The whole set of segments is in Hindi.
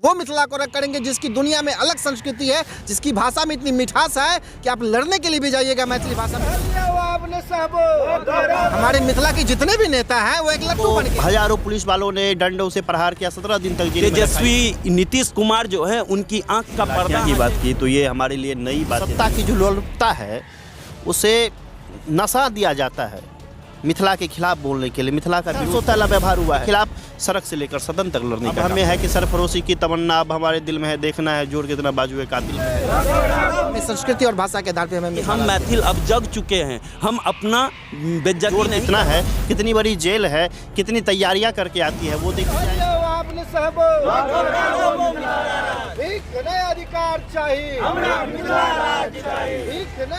वो मिथिला को रख करेंगे जिसकी दुनिया में अलग संस्कृति है, जिसकी भाषा में इतनी मिठास है कि आप लड़ने के लिए भी जाइएगा मैथिली भाषा में। हमारे मिथिला के जितने भी नेता हैं वो एक लट्टू बन के। हजारों पुलिस वालों ने डंडों से प्रहार किया, 17 दिन तक जेल में। तेजस्वी नीतीश कुमार जो है उनकी आंख का पर्दा की बात की तो ये हमारे लिए नई बात है। सत्ता की जो लोलुपता है उसे नशा दिया जाता है मिथिला के खिलाफ बोलने के लिए। मिथिला का सोतला व्यवहार हुआ है, खिलाफ सड़क से लेकर सदन तक लड़ने का हमें है कि सरफरोशी की तमन्ना अब हमारे दिल में है, देखना है जोर कितना बाजुए कातिल है। संस्कृति और भाषा के आधार पे हम मैथिल अब जग चुके हैं, हम अपना बेइज्जती नहीं कितना है, कितनी बड़ी जेल है, कितनी तैयारियां करके आती है वो देखिए। अधिकार चाहिए,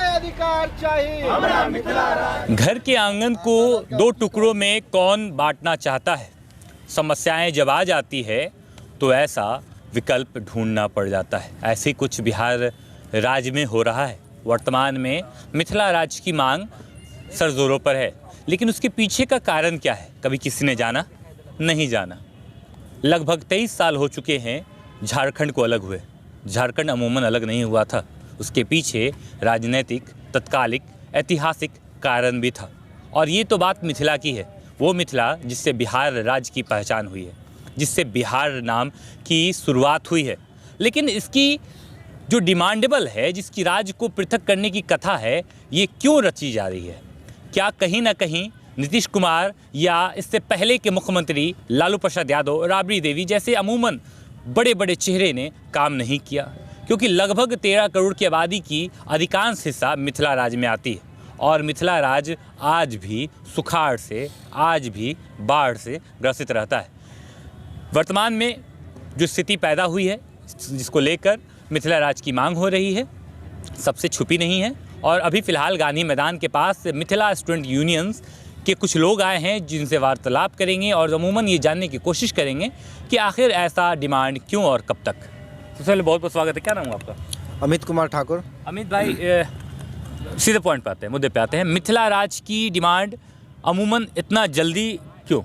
अधिकार चाहिए। घर के आंगन को दो टुकड़ों में कौन बांटना चाहता है? समस्याएं जब आ जाती है तो ऐसा विकल्प ढूंढना पड़ जाता है। ऐसे कुछ बिहार राज्य में हो रहा है। वर्तमान में मिथिला राज्य की मांग सरजोरों पर है, लेकिन उसके पीछे का कारण क्या है कभी किसी ने जाना नहीं जाना। लगभग 23 साल हो चुके हैं झारखंड को अलग हुए। झारखंड अमूमन अलग नहीं हुआ था, उसके पीछे राजनीतिक, तत्कालिक, ऐतिहासिक कारण भी था। और ये तो बात मिथिला की है, वो मिथिला जिससे बिहार राज्य की पहचान हुई है, जिससे बिहार नाम की शुरुआत हुई है। लेकिन इसकी जो डिमांडेबल है, जिसकी राज्य को पृथक करने की कथा है, ये क्यों रची जा रही है? क्या कहीं ना कहीं नीतीश कुमार या इससे पहले के मुख्यमंत्री लालू प्रसाद यादव, राबड़ी देवी जैसे अमूमन बड़े बड़े चेहरे ने काम नहीं किया? क्योंकि लगभग 13 करोड़ की आबादी की अधिकांश हिस्सा मिथिला राज्य में आती है और मिथिला राज्य आज भी सुखाड़ से, आज भी बाढ़ से ग्रसित रहता है। वर्तमान में जो स्थिति पैदा हुई है, जिसको लेकर मिथिला राज्य की मांग हो रही है, सबसे छुपी नहीं है। और अभी फ़िलहाल गांधी मैदान के पास मिथिला स्टूडेंट यूनियंस के कुछ लोग आए हैं जिनसे वार्तालाप करेंगे और अमूमन ये जानने की कोशिश करेंगे कि आखिर ऐसा डिमांड क्यों और कब तक। सबसे पहले बहुत बहुत स्वागत है। क्या नाम है आपका? अमित कुमार ठाकुर। अमित भाई, सीधे पॉइंट पे आते हैं, मुद्दे पे आते हैं। मिथिला राज्य की डिमांड अमूमन इतना जल्दी क्यों?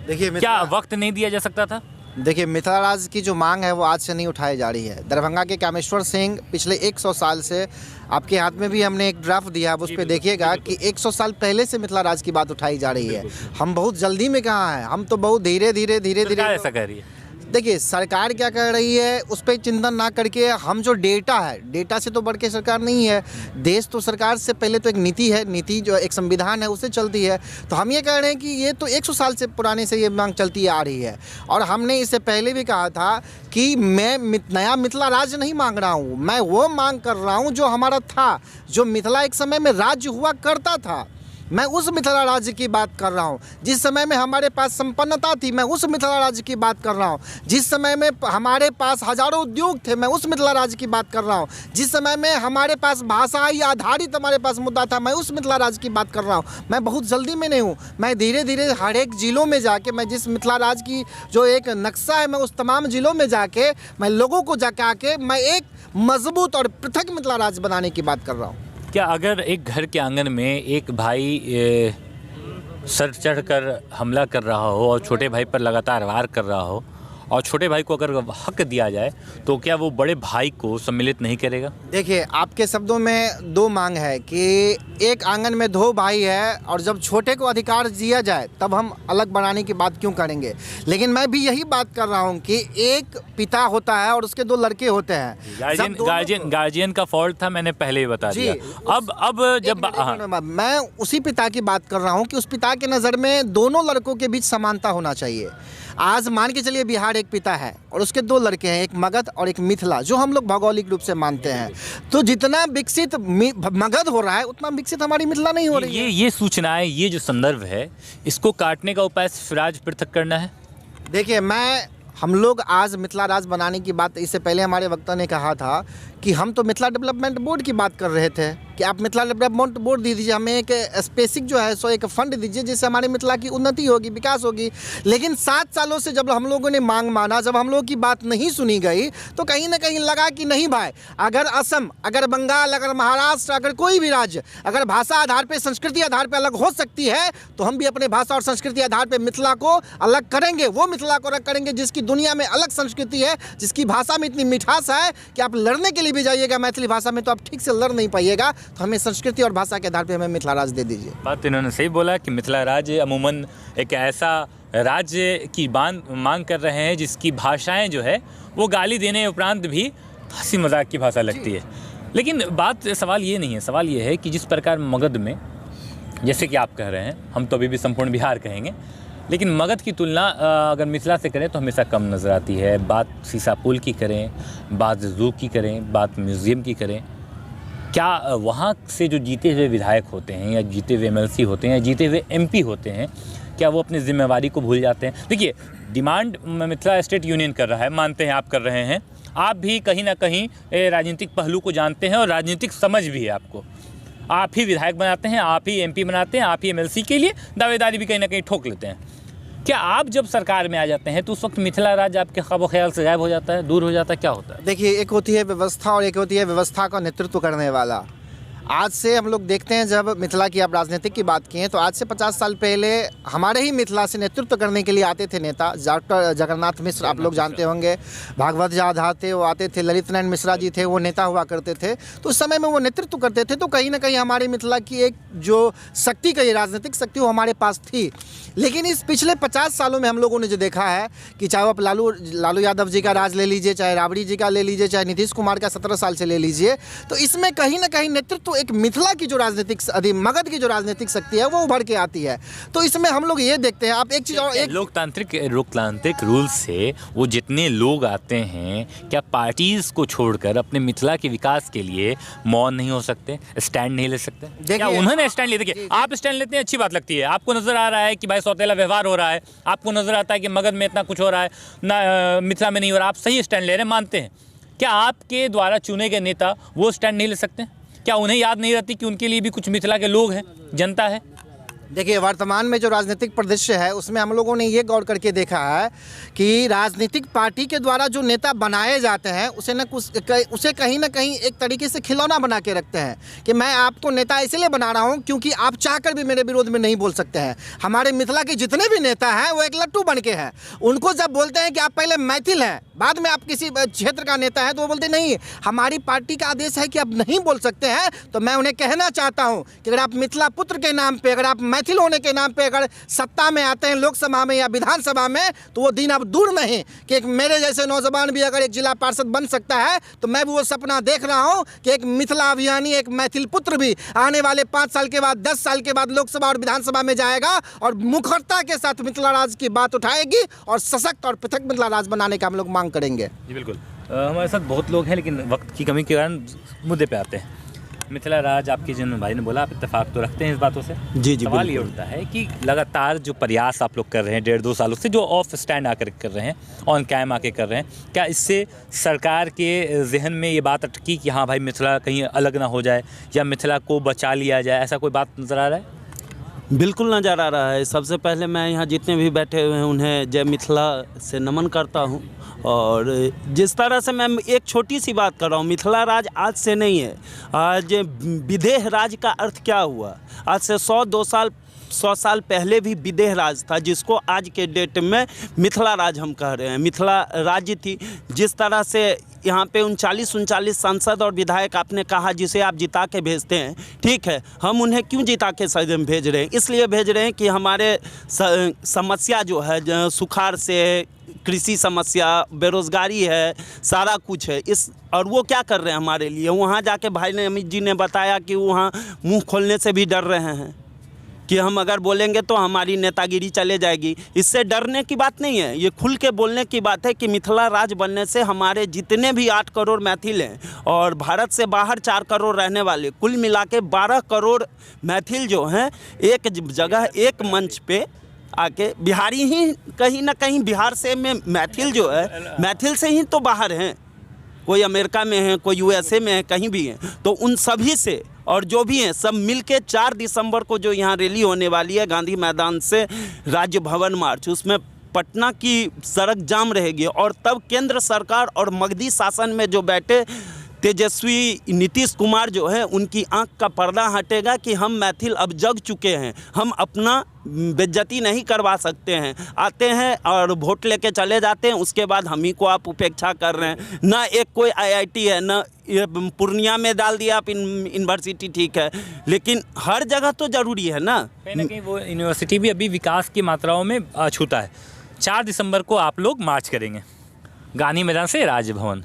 देखिए, क्या वक्त नहीं दिया जा सकता था? देखिए, मिथिला राज्य की जो मांग है वो आज से नहीं उठाई जा रही है। दरभंगा के कामेश्वर सिंह पिछले 100 साल से, आपके हाथ में भी हमने एक ड्राफ्ट दिया, आप उस पर देखिएगा कि 100 साल पहले से मिथिला राज्य की बात उठाई जा रही है। हम बहुत जल्दी में कहाँ हैं, हम तो बहुत धीरे धीरे ऐसा कह रही है। देखिए, सरकार क्या कर रही है उस पर चिंतन ना करके हम जो डेटा है, डेटा से तो बढ़ के सरकार नहीं है। देश तो सरकार से पहले तो एक नीति है, नीति जो एक संविधान है उससे चलती है। तो हम ये कह रहे हैं कि ये तो 100 साल से पुराने से ये मांग चलती आ रही है। और हमने इससे पहले भी कहा था कि मैं नया मिथिला राज्य नहीं मांग रहा हूँ, मैं वो मांग कर रहा हूँ जो हमारा था, जो मिथिला एक समय में राज्य हुआ करता था। मैं उस मिथिला राज्य की बात कर रहा हूँ जिस समय में हमारे पास संपन्नता थी। मैं उस मिथिला राज्य की बात कर रहा हूँ जिस समय में हमारे पास हजारों उद्योग थे। मैं उस मिथिला राज्य की बात कर रहा हूँ जिस समय में हमारे पास भाषाई आधारित हमारे पास मुद्दा था। मैं उस मिथिला राज्य की बात कर रहा हूँ। मैं बहुत जल्दी में नहीं हूँ, मैं धीरे धीरे हर एक ज़िलों में जाके, मैं जिस मिथिला राज्य की जो एक नक्शा है, मैं उस तमाम ज़िलों में जाके मैं लोगों को जाके आके मैं एक मजबूत और पृथक मिथिला राज्य बनाने की बात कर रहा हूँ। क्या अगर एक घर के आंगन में एक भाई सर चढ़कर हमला कर रहा हो और छोटे भाई पर लगातार वार कर रहा हो और छोटे भाई को अगर हक दिया जाए तो क्या वो बड़े भाई को सम्मिलित नहीं करेगा? देखिए, आपके शब्दों में दो मांग है कि एक आंगन में दो भाई है और जब छोटे को अधिकार दिया जाए तब हम अलग बनाने की बात क्यों करेंगे। लेकिन मैं भी यही बात कर रहा हूँ कि एक पिता होता है और उसके 2 लड़के होते हैं। गार्जियन का फॉल्ट था, मैंने पहले ही बता दिया। अब जब मैं उसी पिता की बात कर रहा हूँ कि उस पिता की नज़र में दोनों लड़कों के बीच समानता होना चाहिए। आज मान के चलिए बिहार एक पिता है और उसके 2 लड़के हैं, एक मगध और एक मिथिला, जो हम लोग भौगोलिक रूप से मानते हैं। तो जितना विकसित मगध हो रहा है उतना विकसित हमारी मिथिला नहीं हो रही है। ये सूचनाएं, ये जो संदर्भ है, इसको काटने का उपाय सिर्फ राज्य पृथक करना है। देखिए, हम लोग आज मिथिला राज्य बनाने की बात, इससे पहले हमारे वक्ता ने कहा था कि हम तो मिथिला डेवलपमेंट बोर्ड की बात कर रहे थे। कि आप मिथिला डेवलपमेंट बोर्ड दे दीजिए, हमें एक स्पेसिफिक जो है सो एक फंड दीजिए जिससे हमारे मिथिला की उन्नति होगी, विकास होगी। लेकिन 7 सालों से जब हम लोगों ने मांग माना, जब हम लोगों की बात नहीं सुनी गई, तो कहीं ना कहीं लगा कि नहीं भाई, अगर असम, अगर बंगाल, अगर महाराष्ट्र, अगर कोई भी राज्य अगर भाषा आधार पर, संस्कृति आधार पर अलग हो सकती है, तो हम भी अपने भाषा और संस्कृति आधार पर मिथिला को अलग करेंगे। वो मिथिला को अलग करेंगे जिसकी दुनिया में अलग संस्कृति है, जिसकी भाषा में इतनी मिठास है कि आप लड़ने के लिए भी जाइएगा मैथिली भाषा में तो आप ठीक से लड़ नहीं पाइएगा। तो हमें संस्कृति और भाषा के आधार पे हमें मिथिला राज्य दे दीजिए। बात इन्होंने सही बोला कि मिथिला राज्य अमूमन एक ऐसा राज्य की मांग कर रहे हैं जिसकी भाषाएं जो है वो गाली देने उपरांत भी हंसी मजाक की भाषा लगती है। लेकिन सवाल ये नहीं है, सवाल ये है कि जिस प्रकार मगध में, जैसे कि आप कह रहे हैं, हम तो अभी भी संपूर्ण बिहार कहेंगे, लेकिन मगध की तुलना अगर मिथिला से करें तो हमेशा कम नज़र आती है। बात सीसा पुल की करें, बात ज़ू की करें, बात म्यूज़ियम की करें, क्या वहाँ से जो जीते हुए विधायक होते हैं या जीते हुए MLC होते हैं या जीते हुए MP होते हैं, क्या वो अपनी जिम्मेवारी को भूल जाते हैं? देखिए, डिमांड मिथिला स्टेट यूनियन कर रहा है, मानते हैं, आप कर रहे हैं, आप भी कहीं ना कहीं राजनीतिक पहलू को जानते हैं और राजनीतिक समझ भी है आपको। आप ही विधायक बनाते हैं, आप ही MP बनाते हैं, आप ही MLC के लिए दावेदारी भी कहीं ना कहीं ठोक लेते हैं। क्या आप जब सरकार में आ जाते हैं तो उस वक्त मिथिला राज्य आपके ख्वाब ख्याल से गायब हो जाता है, दूर हो जाता है, क्या होता है? देखिए, एक होती है व्यवस्था और एक होती है व्यवस्था का नेतृत्व करने वाला। आज से हम लोग देखते हैं, जब मिथिला की आप राजनीतिक की बात किए तो आज से 50 साल पहले हमारे ही मिथिला से नेतृत्व करने के लिए आते थे नेता। डॉक्टर जगन्नाथ मिश्र आप लोग जानते होंगे, भागवत जाधा थे, वो आते थे, ललित नारायण मिश्रा जी थे, वो नेता हुआ करते थे। तो उस समय में वो नेतृत्व करते थे, तो कहीं ना कहीं हमारे मिथिला की एक जो शक्ति कही, राजनीतिक शक्ति, वो हमारे पास थी। लेकिन इस पिछले 50 सालों में हम लोगों ने जो देखा है कि चाहे आप लालू यादव जी का राज ले लीजिए, चाहे राबड़ी जी का ले लीजिए, चाहे नीतीश कुमार का 17 साल से ले लीजिए, तो इसमें कहीं ना कहीं नेतृत्व एक मिथिला की जो राजनीतिक, मगध की जो राजनीतिक शक्ति है वो उभर के आती है। तो इसमें हम लोग ये देखते हैं, आप एक चीज़ और, एक लोकतांत्रिक रूल से वो जितने लोग आते हैं, क्या पार्टीज को छोड़कर अपने मिथिला के विकास के लिए मौन नहीं हो सकते, स्टैंड नहीं ले सकते? क्या उन्होंने स्टैंड लिया? देखिए, आप स्टैंड लेते हैं, अच्छी बात लगती है, आपको नजर आ रहा है कि भाई सौतेला व्यवहार हो रहा है, आपको नजर आता है कि मगध में इतना कुछ हो रहा है ना, मिथिला में नहीं हो रहा, आप सही स्टैंड ले रहे हैं, मानते हैं। क्या आपके द्वारा चुने गए नेता वो स्टैंड नहीं ले सकते? क्या उन्हें याद नहीं रहती कि उनके लिए भी कुछ मिथिला के लोग हैं, जनता है? देखिए, वर्तमान में जो राजनीतिक परिदृश्य है उसमें हम लोगों ने ये गौर करके देखा है कि राजनीतिक पार्टी के द्वारा जो नेता बनाए जाते हैं उसे कहीं ना कहीं एक तरीके से खिलौना बना के रखते हैं कि मैं आपको नेता इसलिए बना रहा हूं क्योंकि आप चाहकर भी मेरे विरोध में नहीं बोल सकते हैं। हमारे मिथिला के जितने भी नेता हैं वो एक लट्टू बन के हैं। उनको जब बोलते हैं कि आप पहले मैथिल हैं, बाद में आप किसी क्षेत्र का नेता है, तो वो बोलते नहीं, हमारी पार्टी का आदेश है कि आप नहीं बोल सकते हैं। तो मैं उन्हें कहना चाहता हूँ कि अगर आप मिथिला पुत्र के नाम पर, अगर आप मैथिल होने के नाम पे अगर सत्ता में आते हैं, लोकसभा में या विधानसभा में, तो वो दिन अब दूर नहीं कि एक मेरे जैसे नौजवान भी अगर एक जिला पार्षद बन सकता है। तो मैं भी वो सपना देख रहा हूं कि एक मिथिला अभियानी, एक मैथिल पुत्र भी आने वाले 5 साल के बाद, 10 साल के बाद लोकसभा और विधानसभा में जाएगा और मुखरता के साथ मिथिला राज की बात उठाएगी और सशक्त और पृथक मिथिला राज बनाने का हम लोग मांग करेंगे। जी बिल्कुल। हमारे साथ बहुत लोग हैं, लेकिन वक्त की कमी के कारण मुद्दे पे आते हैं। मिथिला राज, आपके जिन भाई ने बोला, आप इत्तेफाक तो रखते हैं इस बातों से? जी। सवाल ये उठता है कि लगातार जो प्रयास आप लोग कर रहे हैं 1.5-2 सालों से, जो ऑफ स्टैंड आकर कर रहे हैं, ऑन कैम आके कर रहे हैं, क्या इससे सरकार के जहन में ये बात अटकी कि हाँ भाई मिथिला कहीं अलग ना हो जाए या मिथिला को बचा लिया जाए, ऐसा कोई बात नज़र आ रहा है? बिल्कुल नज़र आ रहा है। सबसे पहले मैं यहाँ जितने भी बैठे हुए हैं उन्हें जय मिथिला से नमन करता हूँ। और जिस तरह से मैं एक छोटी सी बात कर रहा हूँ, मिथिला राज आज से नहीं है। आज विदेह राज का अर्थ क्या हुआ? आज से 100 साल पहले भी विदेह राज था, जिसको आज के डेट में मिथिला राज हम कह रहे हैं। मिथिला राज्य थी। जिस तरह से यहाँ पे 39 सांसद और विधायक आपने कहा जिसे आप जिता के भेजते हैं, ठीक है, हम उन्हें क्यों जिता के सदन में भेज रहे हैं? इसलिए भेज रहे हैं कि हमारे समस्या जो है, सुखाड़ से कृषि समस्या, बेरोज़गारी है, सारा कुछ है। और वो क्या कर रहे हैं हमारे लिए? वहाँ जाके भाई ने, अमित जी ने बताया कि वहाँ मुंह खोलने से भी डर रहे हैं कि हम अगर बोलेंगे तो हमारी नेतागिरी चले जाएगी। इससे डरने की बात नहीं है, ये खुल के बोलने की बात है कि मिथिला राज बनने से हमारे जितने भी 8 करोड़ मैथिल हैं और भारत से बाहर 4 करोड़ रहने वाले, कुल मिला के 12 करोड़ मैथिल जो हैं, एक जगह, एक मंच पे आके, बिहारी ही कहीं ना कहीं, बिहार से में मैथिल जो है, मैथिल से ही तो बाहर हैं, कोई अमेरिका में है, कोई USA में है, कहीं भी है। तो उन सभी से और जो भी हैं सब मिलके 4 दिसंबर को जो यहाँ रैली होने वाली है गांधी मैदान से राज्य भवन मार्च, उसमें पटना की सड़क जाम रहेगी। और तब केंद्र सरकार और मगधी शासन में जो बैठे तेजस्वी नीतीश कुमार जो है, उनकी आंख का पर्दा हटेगा कि हम मैथिल अब जग चुके हैं, हम अपना बेइज्जती नहीं करवा सकते हैं। आते हैं और वोट लेके चले जाते हैं, उसके बाद हम ही को आप उपेक्षा कर रहे हैं। ना एक कोई IIT है, ना पूर्णिया में डाल दिया आप यूनिवर्सिटी, ठीक है, लेकिन हर जगह तो ज़रूरी है ना। कहीं ना कहीं वो यूनिवर्सिटी भी अभी विकास की मात्राओं में छूता है। 4 दिसंबर को आप लोग मार्च करेंगे गांधी मैदान से राजभवन,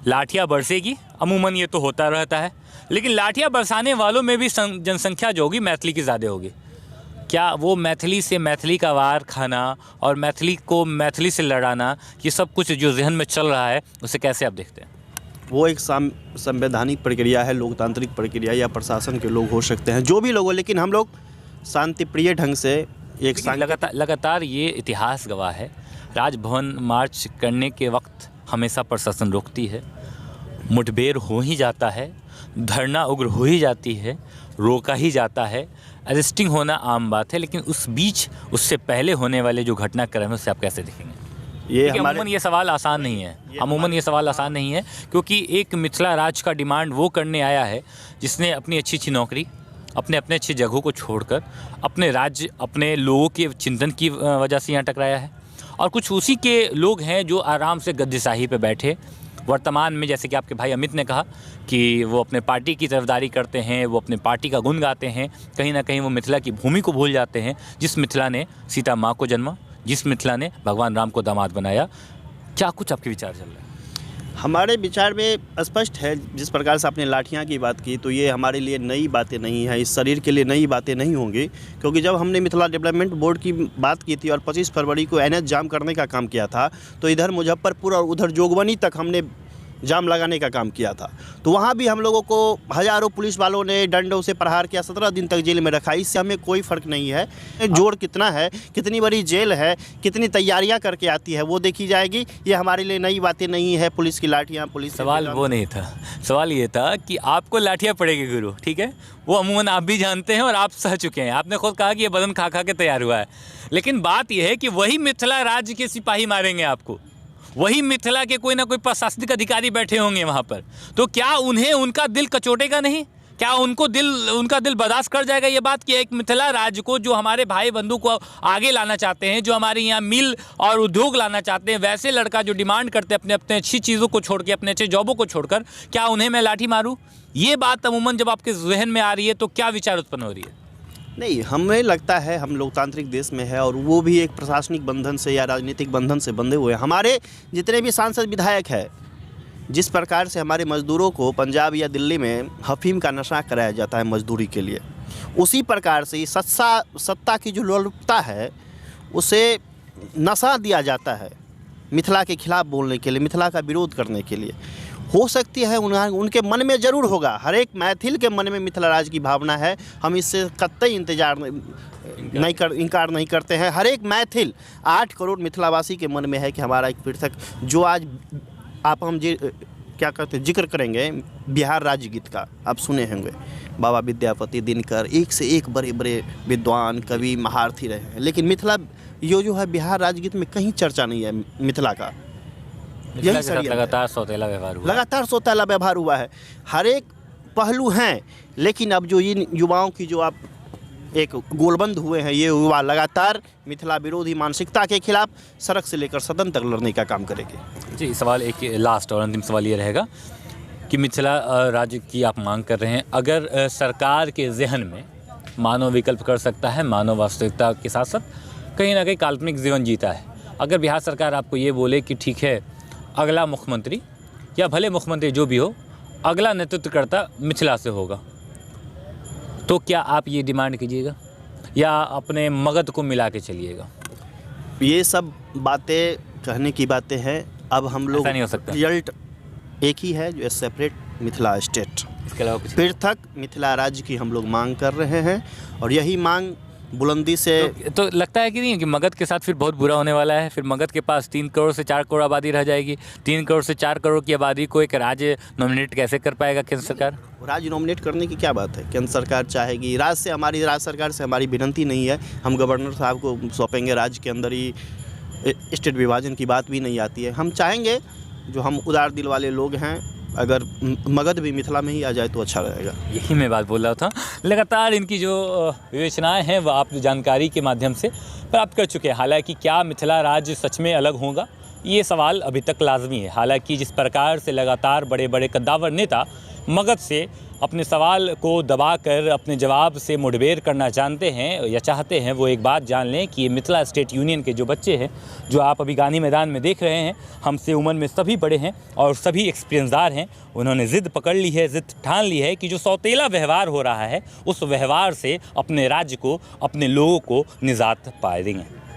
लाठियाँ बरसेगी। अमूमन ये तो होता रहता है, लेकिन लाठियाँ बरसाने वालों में भी जनसंख्या जो होगी मैथिली की ज़्यादा होगी। क्या वो मैथिली से मैथिली का वार खाना और मैथिली को मैथिली से लड़ाना, ये सब कुछ जो जहन में चल रहा है, उसे कैसे आप देखते हैं? वो एक संवैधानिक प्रक्रिया है, लोकतांत्रिक प्रक्रिया, या प्रशासन के लोग हो सकते हैं, जो भी लोग हो, लेकिन हम लोग शांतिप्रिय ढंग से एक लगातार ये इतिहास गवाह है, राजभवन मार्च करने के वक्त हमेशा प्रशासन रोकती है, मुठभेड़ हो ही जाता है, धरना उग्र हो ही जाती है, रोका ही जाता है, अरेस्टिंग होना आम बात है, लेकिन उस बीच उससे पहले होने वाले जो घटनाक्रम है उसे आप कैसे देखेंगे? अमूमन ये सवाल आसान नहीं है, अमूमन ये सवाल आसान नहीं है, क्योंकि एक मिथिला राज का डिमांड वो करने आया है जिसने अपनी अच्छी अच्छी नौकरी, अपने अच्छी जगहों को छोड़कर अपने राज्य, अपने लोगों के चिंतन की वजह से यहाँ टकराया है। और कुछ उसी के लोग हैं जो आराम से गद्दीशाही पे बैठे वर्तमान में, जैसे कि आपके भाई अमित ने कहा कि वो अपने पार्टी की तरफदारी करते हैं, वो अपने पार्टी का गुण गाते हैं, कहीं ना कहीं वो मिथिला की भूमि को भूल जाते हैं, जिस मिथिला ने सीता माँ को जन्मा, जिस मिथिला ने भगवान राम को दामाद बनाया। क्या कुछ आपके विचार चल रहे हैं? हमारे विचार में स्पष्ट है, जिस प्रकार से आपने लाठियाँ की बात की, तो ये हमारे लिए नई बातें नहीं हैं, इस शरीर के लिए नई बातें नहीं होंगी, क्योंकि जब हमने मिथिला डेवलपमेंट बोर्ड की बात की थी और 25 फरवरी को NH जाम करने का काम किया था, तो इधर मुजफ्फरपुर और उधर जोगबनी तक हमने जाम लगाने का काम किया था। तो वहाँ भी हम लोगों को हज़ारों पुलिस वालों ने डंडों से प्रहार किया, 17 दिन तक जेल में रखा। इससे हमें कोई फ़र्क नहीं है। जोड़ कितना है, कितनी बड़ी जेल है, कितनी तैयारियां करके आती है, वो देखी जाएगी। ये हमारे लिए नई बातें नहीं है। पुलिस की लाठियाँ, पुलिस सवाल वो नहीं था, सवाल ये था कि आपको लाठियाँ पड़ेगी गुरु, ठीक है, वो अमूमन आप भी जानते हैं और आप सह चुके हैं। आपने खुद कहा कि ये बदन खा खा के तैयार हुआ है, लेकिन बात यह है कि वही मिथिला राज्य के सिपाही मारेंगे आपको, वही मिथिला के कोई ना कोई प्रशासनिक अधिकारी बैठे होंगे वहाँ पर। तो क्या उन्हें उनका दिल कचोटेगा नहीं? क्या उनका दिल बर्दाश्त कर जाएगा ये बात कि एक मिथिला राज्य को, जो हमारे भाई बंधु को आगे लाना चाहते हैं, जो हमारे यहाँ मिल और उद्योग लाना चाहते हैं, वैसे लड़का जो डिमांड करते हैं अपने अच्छी चीज़ों को छोड़ के, अपने अच्छे जॉबों को छोड़कर, क्या उन्हें मैं लाठी मारूँ? ये बात अमूमन जब आपके जहन में आ रही है तो क्या विचार उत्पन्न हो रही है? नहीं, हमें लगता है हम लोकतांत्रिक देश में है, और वो भी एक प्रशासनिक बंधन से या राजनीतिक बंधन से बंधे हुए हैं। हमारे जितने भी सांसद विधायक हैं, जिस प्रकार से हमारे मज़दूरों को पंजाब या दिल्ली में अफीम का नशा कराया जाता है मजदूरी के लिए, उसी प्रकार से सत्ता की जो लोलुपता है उसे नशा दिया जाता है मिथिला के खिलाफ बोलने के लिए, मिथिला का विरोध करने के लिए। हो सकती है उनके मन में ज़रूर होगा, हर एक मैथिल के मन में मिथिला राज की भावना है। हम इससे कतई इनकार नहीं करते हैं। हर एक मैथिल 8 करोड़ मिथिलावासी के मन में है कि हमारा एक पृथक, जो आज हम क्या कहते हैं, जिक्र करेंगे बिहार राज्य गीत का, आप सुने होंगे, बाबा विद्यापति, दिनकर, एक से एक बड़े बड़े विद्वान, कवि, महारथी रहे हैं, लेकिन मिथिला जो है बिहार राज्य गीत में कहीं चर्चा नहीं है मिथिला का। यही लगातार सौतेला व्यवहार हुआ है। हर एक पहलू हैं, लेकिन अब जो इन युवाओं की जो आप एक गोलबंद हुए हैं, ये युवा लगातार मिथिला विरोधी मानसिकता के खिलाफ सड़क से लेकर सदन तक लड़ने का काम करेंगे। जी, सवाल एक लास्ट और अंतिम सवाल ये रहेगा कि मिथिला राज्य की आप मांग कर रहे हैं, अगर सरकार के जहन में मानव विकल्प कर सकता है, मानव वास्तविकता के साथ साथ कहीं ना कहीं काल्पनिक जीवन जीता है, अगर बिहार सरकार आपको ये बोले कि ठीक है, अगला मुख्यमंत्री या भले मुख्यमंत्री जो भी हो, अगला नेतृत्वकर्ता मिथिला से होगा, तो क्या आप ये डिमांड कीजिएगा या अपने मगध को मिला के चलिएगा? ये सब बातें कहने की बातें हैं। अब हम लोग नहीं हो सकता, रिजल्ट एक ही है, जो सेपरेट मिथिला स्टेट, इसके अलावा कुछ पृथक मिथिला राज्य की हम लोग मांग कर रहे हैं। और यही मांग बुलंदी से। तो लगता है कि नहीं कि मगध के साथ फिर बहुत बुरा होने वाला है? फिर मगध के पास 3 करोड़ से 4 करोड़ आबादी रह जाएगी। 3 करोड़ से 4 करोड़ की आबादी को एक राज्य नॉमिनेट कैसे कर पाएगा केंद्र सरकार? राज्य नॉमिनेट करने की क्या बात है, केंद्र सरकार चाहेगी। राज्य सरकार से हमारी विनती नहीं है, हम गवर्नर साहब को सौंपेंगे। राज्य के अंदर ही स्टेट विभाजन की बात भी नहीं आती है। हम चाहेंगे, जो हम उदार दिल वाले लोग हैं, अगर मगध भी मिथिला में ही आ जाए तो अच्छा रहेगा। यही मैं बात बोल रहा था। लगातार इनकी जो विवेचनाएं हैं वह आप जानकारी के माध्यम से प्राप्त कर चुके हैं। हालांकि क्या मिथिला राज्य सच में अलग होगा, ये सवाल अभी तक लाजमी है। हालांकि जिस प्रकार से लगातार बड़े बड़े कद्दावर नेता मगध से अपने सवाल को दबाकर अपने जवाब से मुठभेड़ करना जानते हैं या चाहते हैं, वो एक बात जान लें कि ये मिथिला स्टेट यूनियन के जो बच्चे हैं, जो आप अभी गांधी मैदान में देख रहे हैं, हमसे उम्र में सभी बड़े हैं और सभी एक्सपीरियंसदार हैं। उन्होंने ज़िद पकड़ ली है, ज़िद ठान ली है कि जो सौतेला व्यवहार हो रहा है, उस व्यवहार से अपने राज्य को, अपने लोगों को निजात पा देंगे।